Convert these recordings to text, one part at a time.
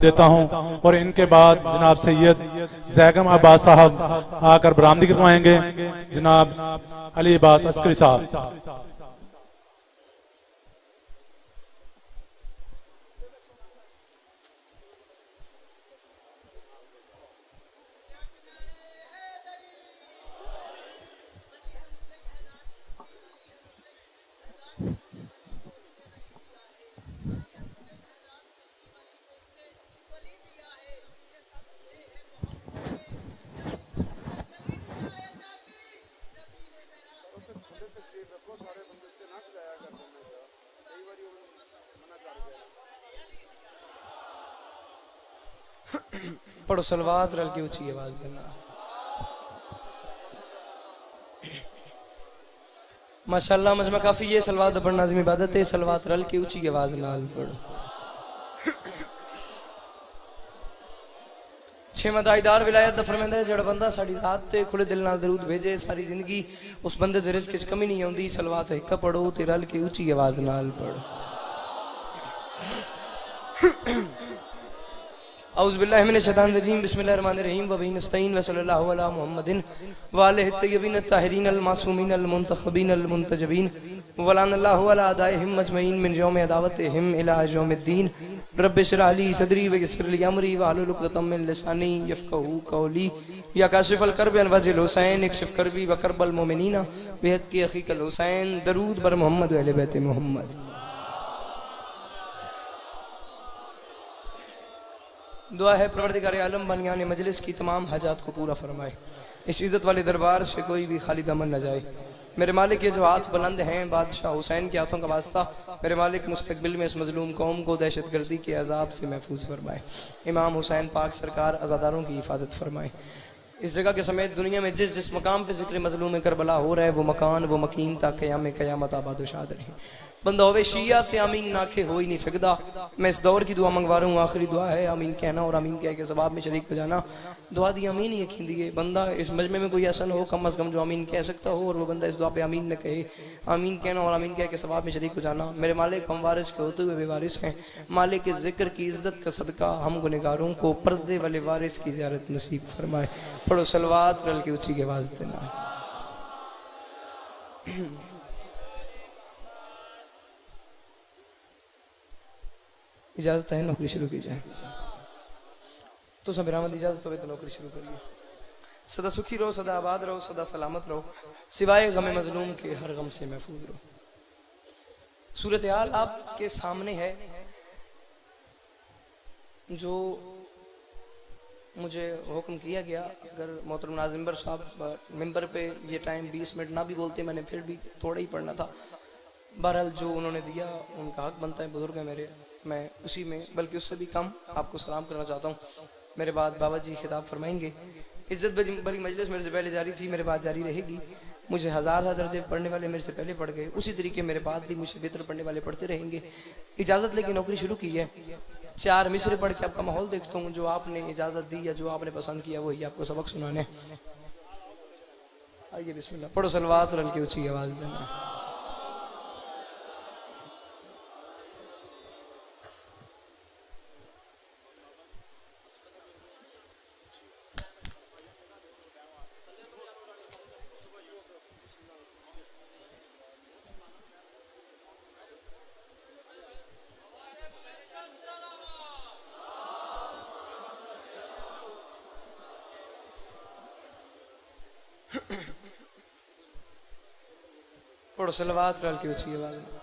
دیتا ہوں اور ان کے بعد جناب سید زیگم عباس صاحب آ کر برآمدی کروائیں گے. جناب علی عباس عسکری صاحب. پڑھو صلوات رل کے اونچی آواز دینا. ماشاءاللہ مجمع کافی یہ صلوات پڑھنا عظیم عبادت ہے. صلوات رل کے اونچی آواز نال پڑھو. چھواں تاجدار ولایت دا فرماندا ہے جڑا بندہ ساڈی ذات تے کھلے دل نال درود بھیجے ساری زندگی اس بندے دے رزق وچ کمی نہیں ہوندی. صلوات ایک پڑھو تے رل کے اونچی آواز نال پڑھو. اعوذ باللہ من الشیطان الرجیم بسم اللہ الرحمن الرحیم و بہ نستعین و صلی اللہ علی محمد و آلہ الطیبین الطاہرین المعصومین المنتخبین المنتجبین ولعن اللہ علی اعدائہم اجمعین من یوم عداوتہم الی یوم الدین. رب اشرح لی صدری ویسر لی امری واحلل عقدۃ من لسانی یفقهوا قولی. یا کاشف الکرب عن وجه الحسین اکشف کربی و کرب المؤمنین بحق اخیک الحسین. درود بر محمد و اہل بیت محمد. دعا ہے پروردگار عالم بنیان مجلس کی تمام حاجات کو پورا فرمائے. اس عزت والے دربار سے کوئی بھی خالی دامن نہ جائے. میرے مالک یہ جو ہاتھ بلند ہیں بادشاہ حسین کے ہاتھوں کا واسطہ میرے مالک مستقبل میں اس مظلوم قوم کو دہشت گردی کے عذاب سے محفوظ فرمائے. امام حسین پاک سرکار عزاداروں کی حفاظت فرمائے. اس جگہ کے سمیت دنیا میں جس جس مقام پہ ذکر مظلوم کربلا ہو رہا ہے وہ مکان وہ مکین تا قیام قیامت آباد و شاد رہے. بندہ ہوئے شیعہ تے آمین ناکھے ہو ہی نہیں سکتا. میں اس دور کی دعا منگوا رہا ہوں. آخری دعا ہے آمین کہنا اور آمین کہہ کے ثواب میں شریک ہو جانا. دعا دی آمین ہی یقین دیے. بندہ اس مجمع میں کوئی ایسا نہ ہو کم از کم جو آمین کہہ سکتا ہو اور وہ بندہ اس دعا پہ آمین نہ کہے. آمین کہنا اور آمین کہہ کے ثواب میں شریک ہو جانا. میرے مالک ہم وارث کے ہوتے ہوئے بے وارث ہیں. مالک کے ذکر کی عزت کا صدقہ ہم گنہگاروں کو پردے والے وارث کی زیارت نصیب فرمائے. پڑھو صلوات رل کے اونچی آواز دینا. اجازت ہے نوکری شروع کی جائے تو سب برآمد اجازت ہوئے تو نوکری شروع کریے. سدا سکھی رہو سدا آباد رہو سدا سلامت رہو سوائے غم مظلوم کے ہر غم سے محفوظ رہو. صورتحال آپ کے سامنے ہے جو مجھے حکم کیا گیا. اگر محترم ناظم صاحب ممبر پہ یہ ٹائم 20 منٹ نہ بھی بولتے میں نے پھر بھی تھوڑا ہی پڑھنا تھا. بہرحال جو انہوں نے دیا ان کا حق بنتا ہے. بزرگ ہے میرے میں اسی میں بلکہ اس سے بھی کم آپ کو سلام کرنا چاہتا ہوں. میرے بعد بابا جی خطاب فرمائیں گے. عزت بڑی مجلس میرے سے پہلے جاری تھی میرے بعد جاری رہے گی. مجھے ہزار درجے پڑھنے والے میرے سے پہلے پڑھ گئے اسی طریقے میرے بعد بھی مجھ سے بہتر پڑھنے والے پڑھتے رہیں گے. اجازت لے کے نوکری شروع کی ہے. 4 مصرے پڑھ کے آپ کا ماحول دیکھتا ہوں. جو آپ نے اجازت دی یا جو آپ نے پسند کیا وہی آپ کو سبق سنانے. آئیے بسم اللہ. پڑھو صلوات رل کے اونچی آواز دینا. پڑھو صلوات رل کے اونچی آواز میں.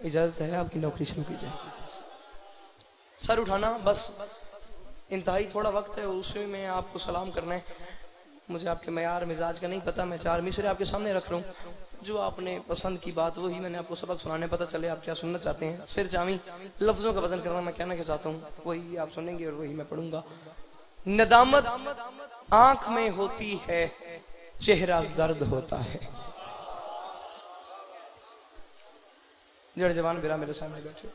اجازت ہے آپ کی نوکری شروع کی جائے. سر اٹھانا بس انتہائی تھوڑا وقت ہے اس میں آپ کو سلام کرنا ہے. مجھے آپ کے معیار مزاج کا نہیں پتا. میں 4 مصرے آپ کے سامنے رکھ رہا ہوں. جو آپ نے پسند کی بات وہی میں نے آپ کو سبق سنانے پتہ چلے آپ کیا سننا چاہتے ہیں. سر جامی لفظوں کا وزن کرنا میں کہنا کیا چاہتا ہوں وہی آپ سنیں گے اور وہی میں پڑھوں گا. ندامت آنکھ میں ہوتی ہے چہرہ زرد ہوتا ہے. جڑ جوان برا میرے سامنے بیٹھے.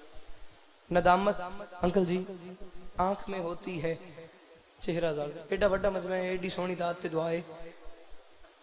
ندامت انکل جی آنکھ میں ہوتی ہے چہرہ زرد. ایڈا بڑا مجمع ہے ایڈی سونی داد تے دعا ہے.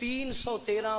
313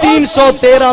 313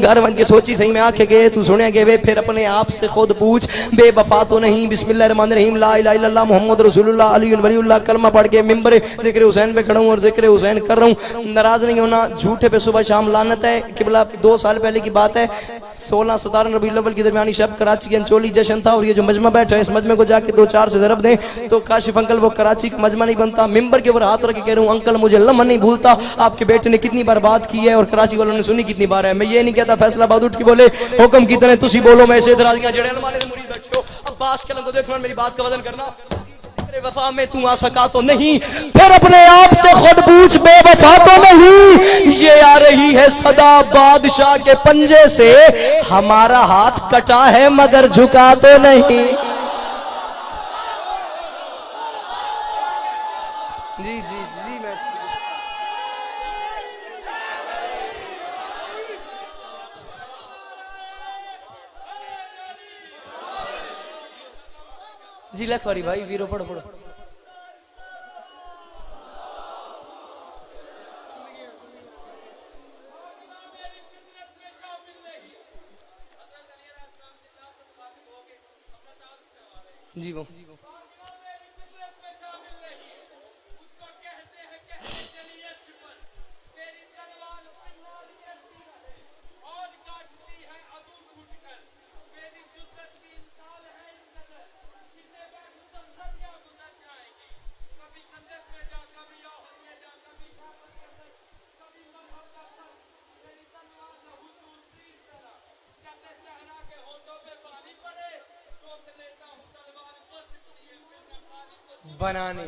گھر ون کے سوچی صحیح میں آنکھیں گئے تو سنے گے وے پھر اپنے آپ سے خود پوچھ بے وفا تو نہیں بسم اللہ الرحمن الرحیم لا الہ الا اللہ محمد رسول اللہ علی ولی اللہ کلمہ پڑھ کے ممبر ذکر حسین پہ کھڑا ہوں اور ذکر حسین کر رہا ہوں ناراض نہیں ہونا جھوٹے پہ صبح شام لعنت ہے قبلہ 2 سال پہلے کی بات ہے 16-17 ربیع الاول کی درمیانی شب کراچی کے انچولی جشن تھا اور یہ جو مجمع بیٹھا ہے اس مجمع کو جا کے 2-4 سے ضرب دیں تو کاشف انکل وہ کراچی کا مجمع نہیں بنتا ممبر کے اوپر ہاتھ رکھ کے کہہ رہا ہوں انکل مجھے لمحہ نہیں بھولتا آپ کے بیٹے نے کتنی بار بات کی ہے اور کراچی والوں نے سنی کتنی بار ہے میں یہ نہیں کہتا فیصلہ آباد اٹھ کے بولے حکم کتنے تسی بولو میں ایسے اعتراضیاں جڑے ہمارے مرید بیٹھے ہو عباس کے لنگو دیکھنا میری بات کا وزن کرنا میرے وفا میں تو آ سکا تو نہیں پھر اپنے آپ سے خود پوچھ بے وفا تو نہیں یہ آ رہی ہے صدا بادشاہ کے پنجے سے ہمارا ہاتھ کٹا ہے مگر جھکا تو نہیں جی جی جی میں جی لکھواری بھائی ویرو پڑھو پڑھو جی وہ بنانے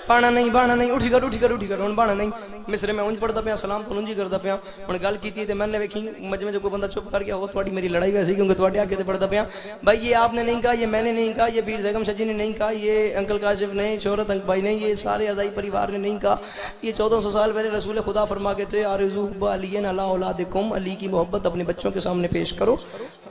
بانا نہیں اٹھی کر ہن بانا نہیں مصرے میں اونج پڑھدا پیا سلام تو اونج کردا پیا ہن گل کیتی تے میں نے ویکھی مجمع جو کوئی بندہ چپ کر گیا وہ تھوڑی میری لڑائی ویسی کیونکہ تواڈے آگے تے پڑھدا پیا بھائی یہ آپ نے نہیں کہا یہ میں نے نہیں کہا یہ پیر بیگم شجی نے نہیں کہا یہ انکل کاشف نے شہرت انک بھائی نے یہ سارے اعضائی پریوار نے نہیں کہا یہ 1400 سال پہلے رسول خدا فرما کے تھے آرزو علی علی اولادکم علی کی محبت اپنے بچوں کے سامنے پیش کرو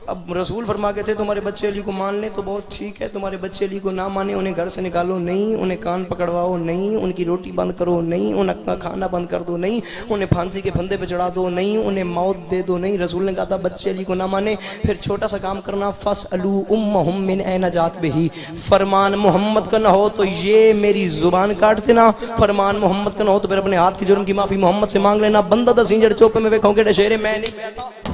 اب رسول فرما کے تھے تمہارے بچے علی کو مان لیں تو بہت ٹھیک ہے تمہارے بچے علی کو نہ مانے انہیں گھر سے نکالو نہیں انہیں کان پکڑواؤ نہیں ان کی روٹی بند کرو نہیں انہیں کا کھانا بند کر دو نہیں انہیں پھانسی کے پھندے پہ چڑھا دو نہیں انہیں موت دے دو نہیں رسول نے کہا تھا بچے علی کو نہ مانے پھر چھوٹا سا کام کرنا فَاسْأَلُوا أُمَّهُمْ مِنْ أَيْنَ جَاءَتْ بِهِ فرمان محمد کا نہ ہو تو یہ میری زبان کاٹ دینا فرمان محمد کا نہ ہو تو پھر اپنے ہاتھ کی جرم کی معافی محمد سے مانگ لینا بندہ دا سینجڑ چوپے میں ویکھوں کے شعر میں نہیں کہتا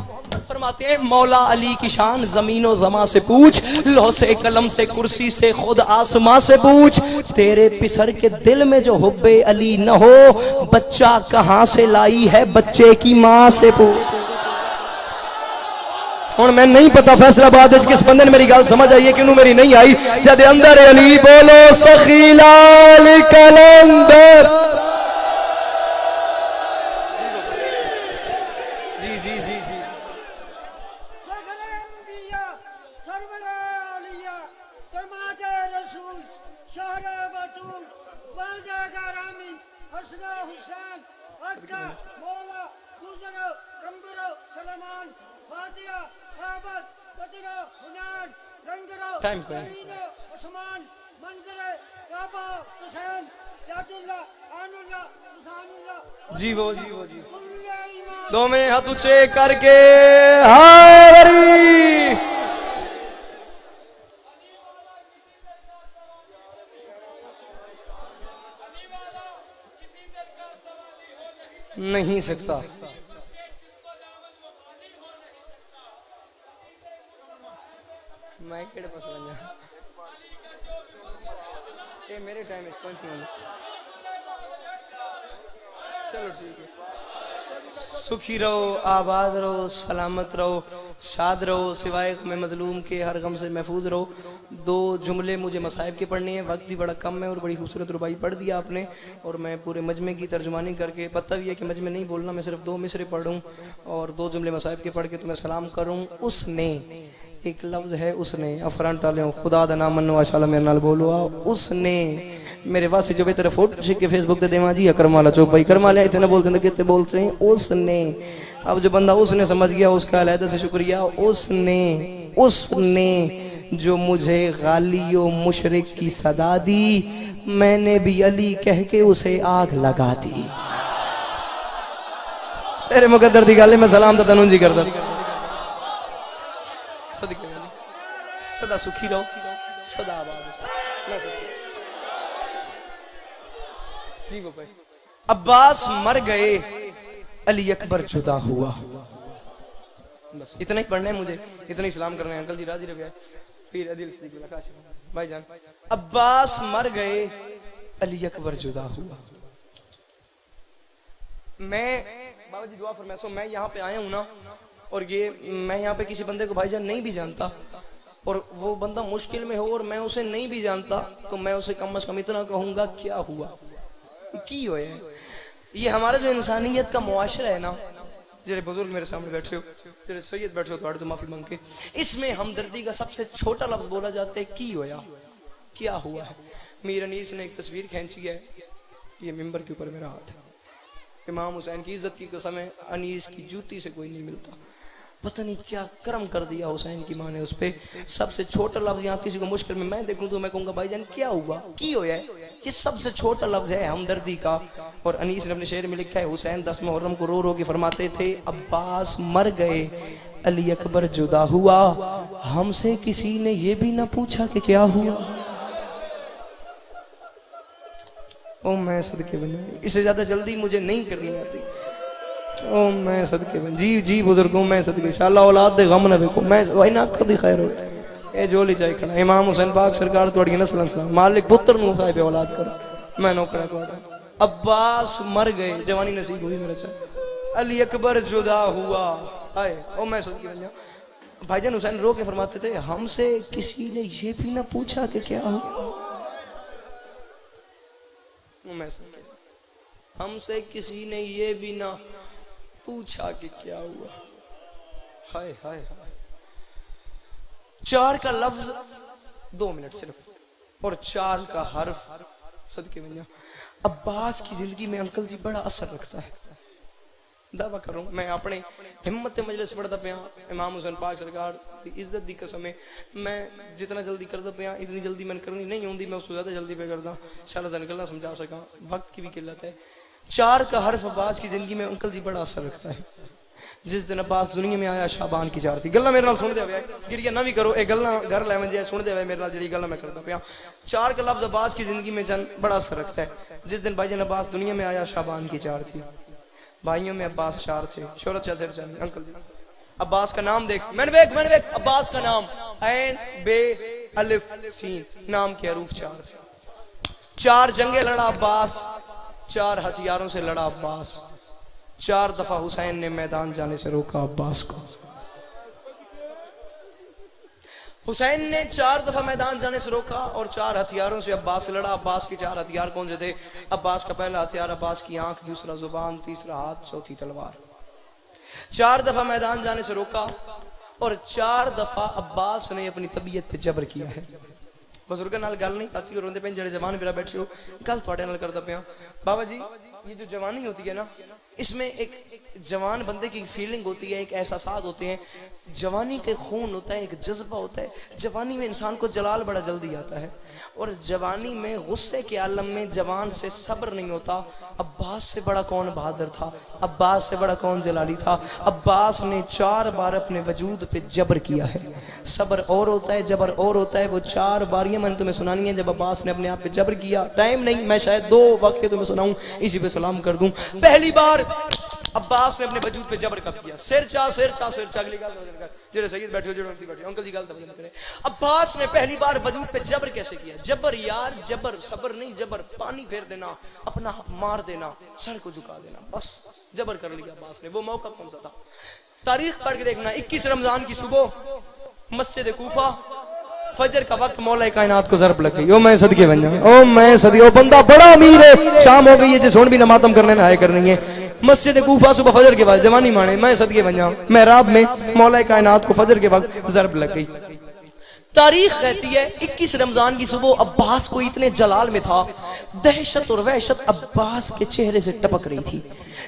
فرماتے ہیں مولا علی کی شان زمین و زمان سے پوچھ لوح سے قلم سے کرسی سے خود آسمان سے پوچھ تیرے پسر کے دل میں جو حب علی نہ ہو بچہ کہاں سے لائی ہے بچے کی ماں سے پوچھ اور میں نہیں پتا فیصلہ آباد کس بندے نے میری گل سمجھ آئی ہے کیوں میری نہیں آئی جد اندر علی بولو سخی لال کلندر ٹائم کو جی وہ دو میں ہاتھ اونچے کر کے ہاری نہیں سکتا میں کیڑے پاس بن جا یہ میرے ٹائم اس پوائنٹ نہیں چلو ٹھیک ہے سکھی رہو آباد رہو سلامت رہو شاد رہو سوائے میں مظلوم کے ہر غم سے محفوظ رہو 2 جملے مجھے مصائب کے پڑھنے ہیں وقت بھی بڑا کم ہے اور بڑی خوبصورت ربائی پڑھ دیا آپ نے اور میں پورے مجمع کی ترجمانی کر کے پتہ بھی ہے کہ مجمع نہیں بولنا میں صرف 2 مصرے پڑھوں اور 2 جملے مصائب کے پڑھ کے تمہیں سلام کروں اس نے ایک لفظ ہے اس نے افران ٹالے ہوں خدا دا نام منو ماشاءاللہ میرے نال بولو اس نے میرے واسطے جو بہتر فوٹو چھک کے فیس بک تے دیواں جی اکرم والا چوپ بھائی کرم والے اتنے بولتے ہیں کہتے بولتے ہیں اس نے اب جو بندہ اس نے سمجھ گیا اس کا علیحدہ سے شکریہ اس نے جو مجھے غالی و مشرک کی صدا دی، میں نے بھی علی کہہ کے اسے آگ لگا دی۔ تیرے مقدر دی گالے میں سلام تا تنون جی کردہ صدقے میں صدا سکھی رہو، صدا آباد میں صدقے جی وہ پہ عباس مر گئے، علی اکبر جدا ہوا۔ بس اتنا ہی پڑھنا ہے مجھے، اتنا ہی سلام کرنا ہے۔ انکل جی راضی رہے پھر عدیل صدیق اللہ کاش بھائی جان۔ عباس مر گئے، علی اکبر جدا ہوا۔ میں بابا جی دعا فرمائے سو، میں یہاں پہ آیا ہوں نا، اور یہ میں یہاں پہ کسی بندے کو بھائی جان نہیں بھی جانتا، اور وہ بندہ مشکل میں ہو اور میں اسے نہیں بھی جانتا، تو میں اسے کم از کم اتنا کہوں گا کیا ہوا کی ہوئے ہیں۔ یہ ہمارا جو انسانیت کا معاشرہ ہے نا، جڑے بزرگ میرے سامنے بیٹھے ہو، جڑے سید بیٹھے ہو تو معافی مانگ کے، اس میں ہمدردی کا سب سے چھوٹا لفظ بولا جاتا ہے کی ہویا، کیا ہوا ہے۔ میر انیس نے ایک تصویر کھینچی ہے، یہ ممبر کے اوپر میرا ہاتھ ہے، امام حسین کی عزت کی قسم ہے، انیس کی جوتی سے کوئی نہیں ملتا۔ پتہ نہیں کیا کرم کر دیا حسین کی ماں نے اس پہ۔ سب سے چھوٹا لفظ یہاں کسی کو مشکل میں دیکھوں تو میں کہوں گا بھائی جان کیا ہوا کی ہویا ہے، یہ سب سے چھوٹا لفظ ہے ہمدردی کا۔ اور انیس نے اپنے شعر میں لکھا ہے، حسین 10 محرم کو رو رو کے فرماتے تھے، عباس مر گئے، علی اکبر جدا ہوا، ہم سے کسی نے یہ بھی نہ پوچھا کہ کیا ہوا۔ او میں صدقے بنا، اسے زیادہ جلدی مجھے نہیں کرنی آتی۔ او میں صدقے بن جی جی بزرگوں میں صدقے انشاءاللہ اولاد دے غم نہ بکو، میں وہی نہ کدی خیر ہو اے جولی چاہے کھڑا امام حسین پاک سرکار توڑی نسل سلام مالک پتر نو صاحب اولاد کرو، میں نوکر توڑا۔ عباس مر گئے، جوانی نصیب ہوئی میرا چاہے، علی اکبر جدا ہوا۔ آئے او میں صدقے بن جاؤں، بھائی جان حسین رو کے فرماتے تھے، ہم سے کسی نے یہ بھی نہ پوچھا کہ کیا ہوا۔ ہم سے کسی نے یہ بھی نہ پوچھا کہ کیا ہوا۔ ہائے ہائے ہائے، 4 کا لفظ 2 منٹ صرف، اور 4 کا حرف صدقے میں۔ عباس کی زندگی میں انکل جی بڑا اثر رکھتا ہے، دعویٰ کر رہا ہوں میں اپنے ہمت مجلس پڑھتا پیا، امام حسین پاک سرکار دی عزت دی قسم ہے، میں جتنا جلدی کرتا پیا اتنی جلدی میں کرنی نہیں ہوندی، میں اس کو زیادہ جلدی پہ کرتا انشاءاللہ تعالی گلا سمجھا سکا، وقت کی بھی قلت ہے۔ 4 کا حرف عباس کی زندگی میں انکل جی بڑا اثر رکھتا ہے۔ جس دن عباس دنیا میں آیا شعبان کی 4 تھی، گلا میرے نال سن دے ہوئے گریہ نہ بھی کرو، اے گلا گھر لے من جائے سن دے ہوئے میرے نال جڑی گلا میں کرتا پیا۔ 4 کا لفظ عباس کی زندگی میں جن بڑا اثر رکھتا ہے۔ جس دن بھائی جان عباس دنیا میں آیا شعبان کی 4 تھی، بھائیوں میں عباس 4 تھے، شہرت شاہ سیر چاہیے انکل جی۔ عباس کا نام دیکھ، میں نے دیکھ عباس کا نام عین بے الف سین، نام کے حروف 4 تھے۔ 4 جنگیں لڑا عباس، 4 ہتھیاروں سے لڑا عباس، 4 دفعہ حسین نے میدان جانے سے روکا عباس کو۔ حسین نے 4 دفعہ میدان جانے سے روکا اور 4 ہتھیاروں سے عباس سے لڑا۔ عباس کے 4 ہتھیار کون سے تھے؟ عباس کا پہلا ہتھیار عباس کی آنکھ، دوسرا زبان، تیسرا ہاتھ، چوتھی تلوار۔ 4 دفعہ میدان جانے سے روکا اور 4 دفعہ عباس نے اپنی طبیعت پہ جبر کیا ہے۔ بزرگاں نال گل نہیں آتی اور روندے پے جڑے جوان میرا بیٹھے ہو گل تواڈے نال کردا پیا۔ بابا جی یہ جو جوانی ہوتی ہے نا، اس میں ایک جوان بندے کی فیلنگ ہوتی ہے، ایک احساسات ہوتے ہیں، جوانی کے خون ہوتا ہے، ایک جذبہ ہوتا ہے۔ جوانی میں انسان کو جلال بڑا جلدی آتا ہے، اور جوانی میں غصے کے عالم میں جوان سے صبر نہیں ہوتا۔ عباس سے بڑا کون بہادر تھا، عباس سے بڑا کون جلالی تھا؟ عباس نے 4 بار اپنے وجود پہ جبر کیا ہے۔ صبر اور ہوتا ہے، جبر اور ہوتا ہے۔ وہ 4 باریاں میں نے تمہیں سنانی ہیں جب عباس نے اپنے آپ پہ جبر کیا۔ ٹائم نہیں، میں شاید 2 واقعے تمہیں سناؤں، اسی پہ سلام کر دوں۔ پہلی بار عباس نے اپنے وجود پہ جبر کب کیا؟ سر چا اگلی گل جڑے سید بیٹھے ہو جڑے بیٹھے انکل جی گل توجہ کرے۔ عباس نے پہلی بار وجود پہ جبر کیسے کیا؟ جبر یار جبر، صبر نہیں، جبر پانی پھیر دینا، اپنا مار دینا، سر کو جھکا دینا، بس جبر کر لیا عباس نے۔ وہ موقع کون سا تھا؟ تاریخ پڑھ کے دیکھنا، 21 رمضان کی صبح مسجد کوفہ، فجر کا وقت، مولا کائنات کو ضرب لگ گئی۔ او میں صدقے بن جاؤں، او میں صدقے، او بندہ بڑا امیر ہے، شام ہو گئی ہے جس ہون بھی نہ ماتم کرنے نہ آئے کرنی ہے۔ مسجد کوفہ صبح فجر کے بعد جوانی مانے، میں صدقے بن جاؤں، محراب میں مولا کائنات کو فجر کے وقت ضرب لگ گئی۔ تاریخ کہتی ہے 21 رمضان کی صبح عباس کو اتنے جلال میں تھا، دہشت اور وحشت عباس کے چہرے سے ٹپک رہی تھی۔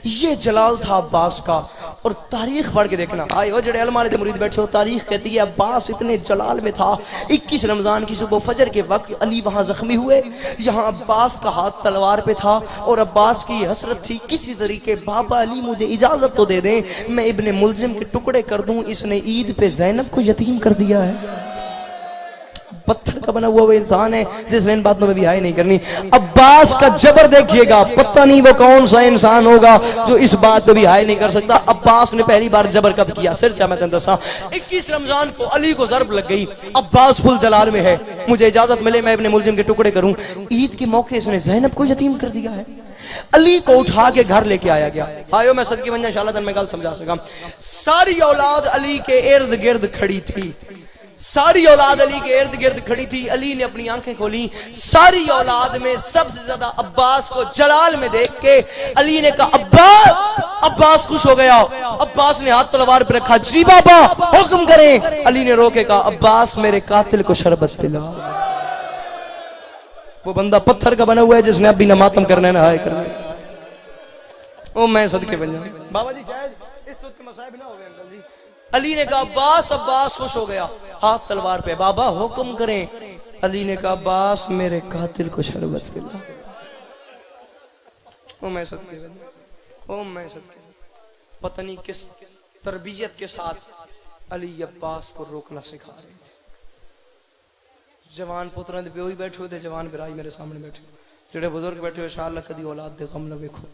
یہ جلال تھا عباس کا، اور تاریخ پڑھ کے دیکھنا آئے ہو جڑے علماء دے مرید بیٹھے ہو تاریخ کہتی ہے عباس اتنے جلال میں تھا 21 رمضان کی صبح فجر کے وقت علی وہاں زخمی ہوئے یہاں عباس کا ہاتھ تلوار پہ تھا اور عباس کی حسرت تھی کسی طریقے بابا علی مجھے اجازت تو دے دیں میں ابن ملزم کے ٹکڑے کر دوں اس نے عید پہ زینب کو یتیم کر دیا ہے پتھر کا بنا ہوا وہ انسان ہے جس نے ان باتوں میں بھی ہائے نہیں کرنی عباس کا جبر دیکھئے گا پتہ نہیں وہ کون سا انسان ہوگا جو اس بات پہ بھی ہائے نہیں کر سکتا عباس نے پہلی بار جبر کب کیا سر چاہ میں تندرسا 21 رمضان کو علی کو ضرب لگ گئی عباس فل جلال میں ہے مجھے اجازت ملے میں ابن ملزم کے ٹکڑے کروں عید کے موقع اس نے زینب کو یتیم کر دیا ہے علی کو اٹھا کے گھر لے کے آیا گیا آئیو میں صدقے بن جائیں انشاءاللہ تن میں گل سمجھا سکا ساری اولاد علی کے ارد گرد کھڑی تھی ساری اولاد علی کے ارد گرد کھڑی تھی علی نے اپنی آنکھیں کھولی ساری اولاد میں سب سے زیادہ عباس کو جلال میں دیکھ کے علی نے کہا عباس خوش ہو گیا عباس نے ہاتھ تلوار پہ رکھا جی بابا حکم کریں علی نے رو کے کہا عباس میرے قاتل کو شربت پلا وہ بندہ پتھر کا بنا ہوا ہے جس نے اب بھی نہ ماتم کرنا ہے نہ ہائے کرنا ہے او میں صدقے بن جاؤں بابا جی شاید اس تو کے مصائب نہ ہو گئے انکل جی علی نے کہا عباس خوش ہو گیا ہاتھ تلوار پہ بابا حکم کریں علی نے کہا عباس میرے قاتل کو شربت پلا او میں صدقے بن جاؤں او میں صدقے پتہ نہیں کس تربیت کے ساتھ علی عباس کو روکنا سکھا رہے تھے جوان پتران دے پیوئی بیٹھے ہوئے جوان برائی میرے سامنے بیٹھے جڑے بزرگ بیٹھے ہوئے انشاءاللہ کدی اولاد دے غم نہ ویکھو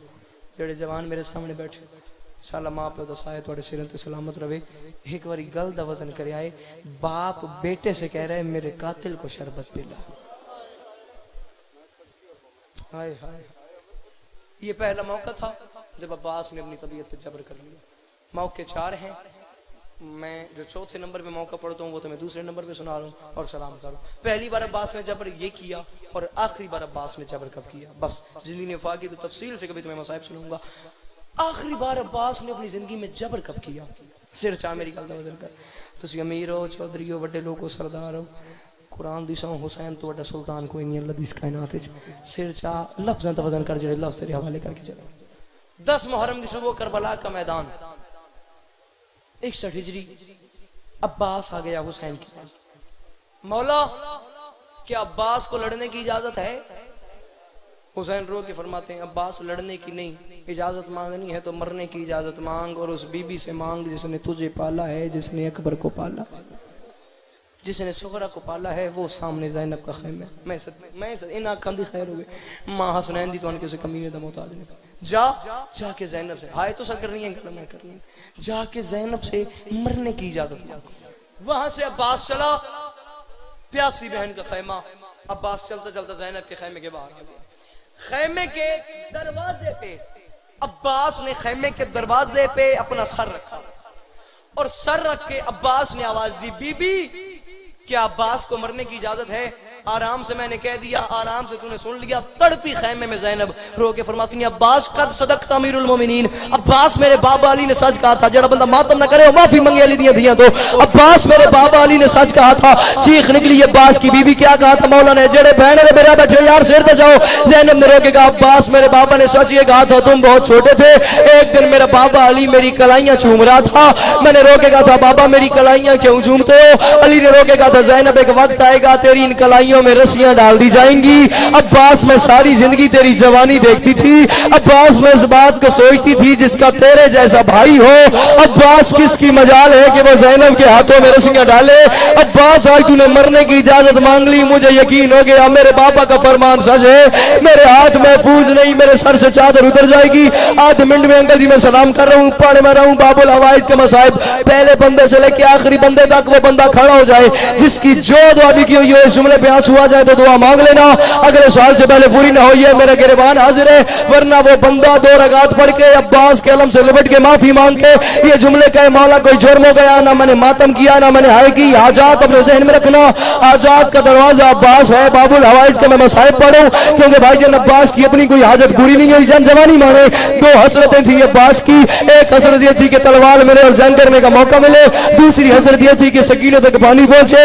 جڑے جوان میرے سامنے بیٹھے انشاءاللہ ماں پیو دا سایہ تواڈے سرن تے سلامت رہے ایک واری گل دا وزن کرے آئے باپ بیٹے سے کہہ رہے میرے قاتل کو شربت پلا ہائے ہائے یہ پہلا موقع تھا جب عباس نے اپنی طبیعت پہ جبر کر لیا موقع 4 ہیں میں جو چوتھے نمبر پہ موقع پڑھتا ہوں وہ تو میں دوسرے نمبر پہ سنا رہا ہوں اور سلام کروں پہلی بار عباس نے جبر یہ کیا اور آخری بار عباس نے جبر کب کیا بس زندگی نے فاقی تو تفصیل سے کبھی تمہیں مصائب سنوں گا آخری بار عباس نے اپنی زندگی میں جبر کب کیا سر چاہ میری گل دا وزن کر تسی امیر ہو چودھری ہو بڑے لوگ ہو سردار ہو قرآن دی سو حسین تو بڑا سلطان کوئی نہیں اللہ دی اس کائنات سر چاہ لفظاں دا وزن کر جڑے لفظ تیرے حوالے کر کے چلے 10 محرم کی صبح کربلا کا میدان 61 ہجری عباس آ گیا حسین کے پاس مولا کیا عباس کو لڑنے کی اجازت ہے حسین رو کے فرماتے ہیں عباس لڑنے کی نہیں اجازت مانگنی ہے تو مرنے کی اجازت مانگ اور اس بی بی سے مانگ جس نے تجھے پالا ہے جس نے اکبر کو پالا جس نے سغرا کو پالا ہے وہ سامنے زینب کا خیمہ میں ان آنکھاں دی خیر ہوئے ماں حسنین دی تو ان کے سے کمینے دا محتاج نہیں جا کے زینب سے ہائے تو سا کرنی ہے میں کرنی جا کے زینب سے مرنے کی اجازت مانگ وہاں سے عباس چلا پیاسی بہن کا خیمہ عباس چلتا چلتا زینب کے خیمے کے باہر آ گیا خیمے کے دروازے پہ عباس نے خیمے کے دروازے پہ اپنا سر رکھا اور سر رکھ کے عباس نے آواز دی بی بی کیا عباس کو مرنے کی اجازت ہے آرام سے میں نے کہہ دیا آرام سے تو نے سن لیا تڑپی خیمے میں زینب رو کے فرماتی ہیں عباس قد صدقت امیر المومنین عباس میرے بابا علی نے سچ کہا تھا جڑا بندہ ماتم نہ کرے وہ معافی منگے علی دیاں تو عباس میرے بابا علی نے سچ کہا تھا چیخ نکلی عباس کی بی بی کیا کہا تھا مولا نے جڑے بہن نے میرا بیٹھے یار سیر تے جاؤ زینب نے رو کے کہا عباس میرے بابا نے سچ یہ کہا تھا تم بہت چھوٹے تھے ایک دن میرا بابا علی میری کلائیاں چوم رہا تھا میں نے رو کے کہا تھا بابا میری کلائیاں کیوں چومتے ہو علی نے رو کے کہا تھا زینب ایک وقت آئے گا تیری ان کلائیوں میں رسیاں ڈال دی جائیں گی عباس میں ساری زندگی تیری جوانی دیکھتی تھی عباس میں اس بات کو سوچتی تھی جس کا تیرے جیسا بھائی ہو عباس کس کی مجال ہے کہ وہ زینب کے ہاتھوں میں رسیاں ڈالے عباس آج تو نے مرنے کی اجازت مانگ لی مجھے یقین ہو گیا میرے بابا کا فرمان سچ ہے میرے ہاتھ محفوظ نہیں میرے سر سے چادر اتر جائے گی آدھ منٹ میں انکل جی میں سلام کر رہا ہوں پڑھ میں رہا ہوں باب الحوائج کے مصائب پہلے بندے سے لے کے آخری بندے تک وہ بندہ کھڑا ہو جائے جس کی جو دعا بھی کی ہوئی ہو اس جملے پہ آنسو آ جائے تو دعا مانگ لینا اگلے سال سے پہلے پوری نہ ہوئی ہے میرا گریبان حاضر ہے ورنہ وہ بندہ 2 رکعت پڑھ کے عباس کے علم سے لپٹ کے معافی مانگ کے یہ جملے کہے مولا کوئی جرم ہو گیا نہ میں نے ماتم کیا نہ میں نے ہائے کی حاجات اپنے ذہن میں رکھنا حاجات کا دروازہ عباس ہے باب الحوائج کا میں مصائب پڑھوں کیونکہ بھائی جان عباس کی اپنی کوئی حاجت پوری نہیں ہوئی جان جوانی مانے 2 حسرتیں تھی عباس کی ایک حسرت یہ تھی کہ تلوار ملے اور جنگ کرنے کا موقع ملے دوسری حسرت یہ تھی کہ سکینہ تک پانی پہنچے